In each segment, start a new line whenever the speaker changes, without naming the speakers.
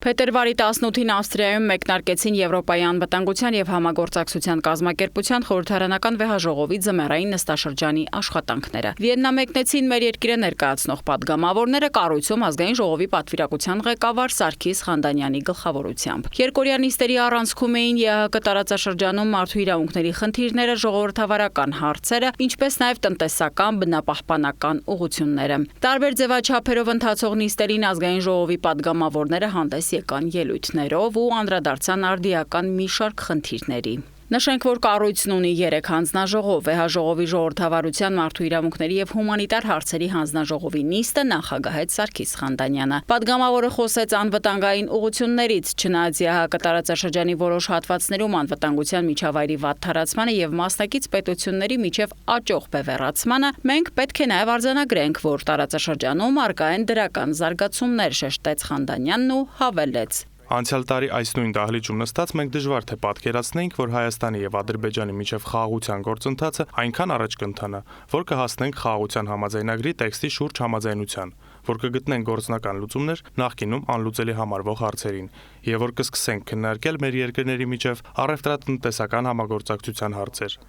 Փետրվարի 18-ին Ավստրիայում մեկնարկեցին Եվրոպայի անվտանգության եւ համագործակցության կազմակերպության խորհրդարանական վեհաժողովի ձմեռային նստաշրջանի աշխատանքները։ Վիեննա մեկնեցին մեր երկիրը ներկայացնող падգամավորները կառույցում ազգային ժողովի պատվիրակության ղեկավար Սարգիս Խանդանյանի գլխավորությամբ։ Երկօրյա նիստերի առանցքում էին ԵԱՀԿ տարածաշրջանում մարդու իրավունքների խնդիրները, ժողովրդավարական հարցերը, ինչպես նաեւ տնտեսական, բնապահպանական ուղղությունները։ Տարբեր ձևաչափերով ընթացող նիստերին ազգային ժողովի падգամավորները հանդես եկան ելույթներով ու անդրադարձան արդիական մի շարք խնդիրների։ Նշենք, որ կառույցն ունի 3 հանձնաժողով՝ վեհաժողովի ժողովրդավարության, մարդու իրավունքների եւ հումանիտար հարցերի հանձնաժողովի նիստը նախագահեց Սարգիս Խանդանյանը։ Պատգամավորը խոսեց անվտանգային ուղղություններից, չնայած ԵԱՀԿ տարածաշրջանի որոշ հատվածներում անվտանգության միջավայրի վատ թարացմանը եւ մասնակից պետությունների միջև աճող բևեռացմանը, մենք պետք է նաեւ արձանագրենք, որ տարածաշրջանում առկա են դրական զարգացումներ, շեշտեց Խանդանյանն ու հավելեց.
Անցյալ տարի այս նույն դահլիճում նստած մենք դժվար թե պատկերացնեինք, որ Հայաստանի եւ Ադրբեջանի միջև խաղաղության գործընթացը այնքան առաջ կընթանա, որ կհասնենք խաղաղության համաձայնագրի տեքստի շուրջ համաձայնության, որ կգտնենք գործնական լուծումներ նախկինում անլուծելի համարվող հարցերին եւ որ կսկսենք քննարկել մեր երկրների միջև առևտրատնտեսական համագործակցության հարցեր։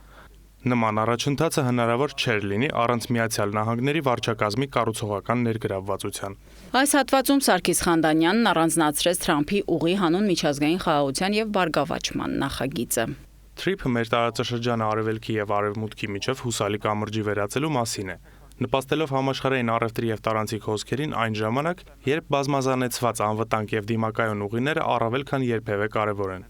Նման առաջընթացը հնարավոր չէր լինի առանց Միացյալ Նահանգների վարչակազմի կառուցողական ներգրավվածության։
Այս հատվածում Սարգիս Խանդանյանն առանձնացրեց Թրամփի ուղի հանուն միջազգային խաղաղության եւ բարգավաճման նախագիծը։
Թրիփը մեր տարածաշրջանը արևելքի եւ արևմուտքի միջև հուսալի կամրջի վերածելու մասին է, նպաստելով համաշխարհային առևտրի եւ տարանցիկ հոսքերին այն ժամանակ, երբ բազմազանեցված անվտանգ եւ դիմակայուն ուղիները առավել քան երբևէ կարեւոր են։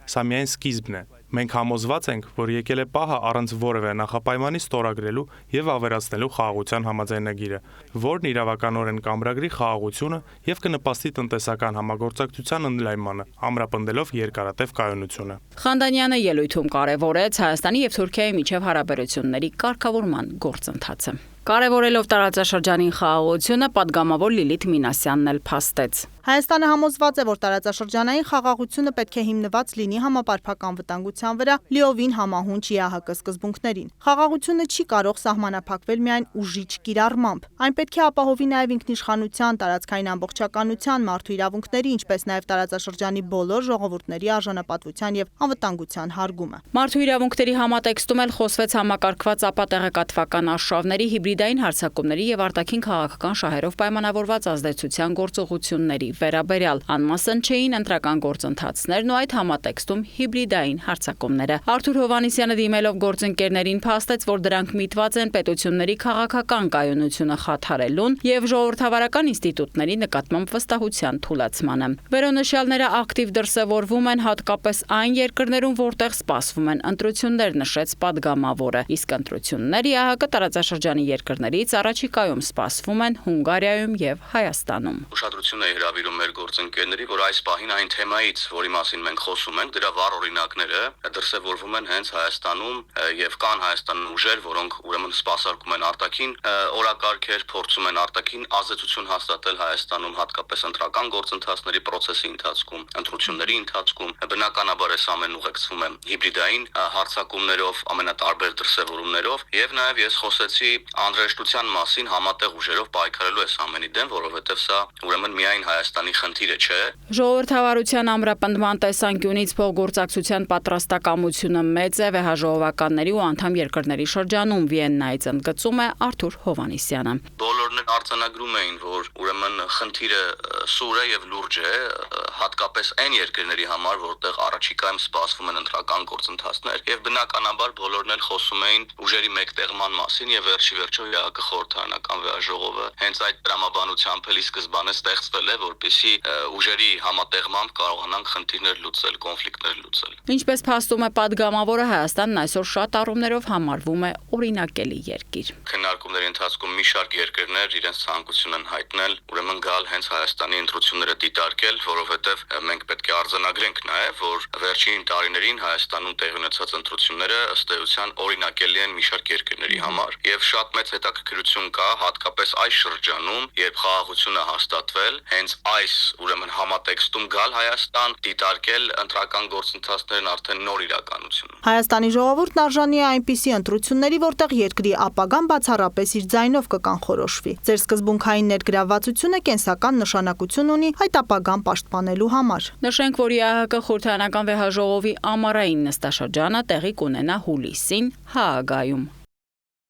Սա միայն սկիզբն է։ Մենք համոզված ենք, որ եկել է պահը առանց որևէ նախապայմանի ստորագրելու եւ ավերացնելու խաղաղության համաձայնագիրը, որն իրավականորեն կամրագրի խաղաղությունը եւ կնպաստի տնտեսական համագործակցության ընդլայնմանը, ամրապնդելով երկարատև կայունությունը։
Խանդանյանը ելույթում կարևորեց Հայաստանի եւ Թուրքիայի միջև հարաբերությունների կարգավորման գործընթացը։ Կարևորելով տարածաշրջանի խաղաղությունը, падգամավոր Լիլիթ Մինասյանն էլ փաստեց.
Հայաստանը համոզված է, որ տարածաշրջանային խաղաղությունը պետք է հիմնված լինի համապարփակ անվտանգության վրա, լիովին համահունչ ԵԱՀԿ սկզբունքներին։ Խաղաղությունը չի կարող սահմանափակվել միայն ուժիչ կիրառմամբ։ Այն պետք է ապահովի նաև ինքնիշխանության, տարածքային ամբողջականության, մարդու իրավունքների, ինչպես նաև տարածաշրջանի բոլոր ժողովուրդների արժանապատվության եւ անվտանգության հարգումը։
Մարդու իրավունքների համատեքստում էլ խոսվեց համակարգված ապատեղեկատվական արշավների, հիբրիդային հարձակումների եւ արտաքին քաղաքական շահերով պայմանավորված ազդեցության գործողությունների վերաբերյալ, անմասն չէին ընտրական գործընթացներն ու այդ համատեքստում հիբրիդային հարձակումները։ Արթուր Հովհաննիսյանը դիմելով գործընկերներին փաստեց, որ դրանք միտված են պետությունների քաղաքական կայունությունը խաթարելուն եւ ժողովրդավարական ինստիտուտների նկատմամբ վստահության թուլացմանը։ Վերոնշյալները ակտիվ դրսևորվում են հատկապես այն երկրներում, որտեղ սպասվում են ընտրություններ, նշեց падգամավորը, իսկ ընտրություններ ԵԱՀԿ տարածաշրջանի երկրներից առաջիկայում սպասվում են Հունգարիայում եւ Հայաստանում։
Ուշադրություն է հրավիրում մեր գործընկերների, որ այս պահին այն թեմայից, որի մասին մենք խոսում ենք, դրա վառ օրինակները դրսևորվում են հենց Հայաստանում եւ կան Հայաստանում ուժեր, որոնք ուրեմն սպասարկում են արտաքին օրակարգեր, փորձում են արտաքին ազդեցություն հաստատել Հայաստանում, հատկապես ընտրական գործընթացների process-ի ընթացքում, ընտրությունների ընթացքում։ Բնականաբար այս ամենը ուղեկցվում է հիբրիդային հարձակումներով, ամենատարբեր դրսևորումներով եւ նաեւ ես խոսեցի անհրաժեշտության մասին համատեղ ուժերով պայքարելու այս ամենի դեմ, որովհետեւ սա ուրեմն միայն Հայաստանի խնդիրը չէ։
Ժողովրդավարության ամրապնդման տեսանկյունից փոխգործակցության պատրաստակամությունը մեծ է վեհաժողովականների ու անդամ երկրների շրջանում, Վիեննայից ընդգծում է Արթուր Հովհաննիսյանը։
Բոլորն արձանագրում էին, որ ուրեմն խնդիրը սուր է եւ լուրջ է, հատկապես այն երկրների համար, որտեղ առաջիկայում սպասվում են ընտրական գործընթացներ եւ բնականաբար բոլորն էլ խոսում էին ուժերի մեկտեղման մասին եւ վերջիվերջո ԵԱՀԿ խորհրդարանական վեհաժողովը հենց այդ տրամաբանությամբ էլի սկզբանե ստեղծվել է, որպեսզի ուժերի համատեղմամբ կարողանանք խնդիրներ լուծել, կոնֆլիկտներ լուծել։
Ինչպես փաստում է падգամավորը, Հայաստանն այսօր շատ առումներով համարվում է օրինակելի երկիր։
Քննարկումների ընթացքում մի շարք երկրներ իրենց ցանկություն են հայտնել ուրեմն գալ հենց Հայաստանի ընտրությունները դիտարկել, որովհետև մենք պետք է արձանագրենք նաև, որ վերջին տարիներին Հայաստանում տեղի ունեցած ընտրությունները ըստ էության օրինակելի են մի շարք երկրների համար եւ շատ մեծ մեծ հետաքրքրություն կա հատկապես այս շրջանում, երբ խաղաղությունը հաստատվել, հենց այս ուրեմն համատեքստում գալ Հայաստան, դիտարկել ընտրական գործընթացներն արդեն նոր իրականություն։
Հայաստանի ժողովուրդն արժանի է այնպիսի ընտրությունների, որտեղ երկրի ապագան բացառապես իր ձայնով կկանխորոշվի։ Ձեր սկզբունքային ներգրավվածությունը կենսական նշանակություն ունի այդ ապագան պաշտպանելու համար։
Նշենք, որ ԵԱՀԿ խորհրդարանական վեհաժողովի ամառային նստաշրջանը տեղի կունենա հուլիսին Հաագայում։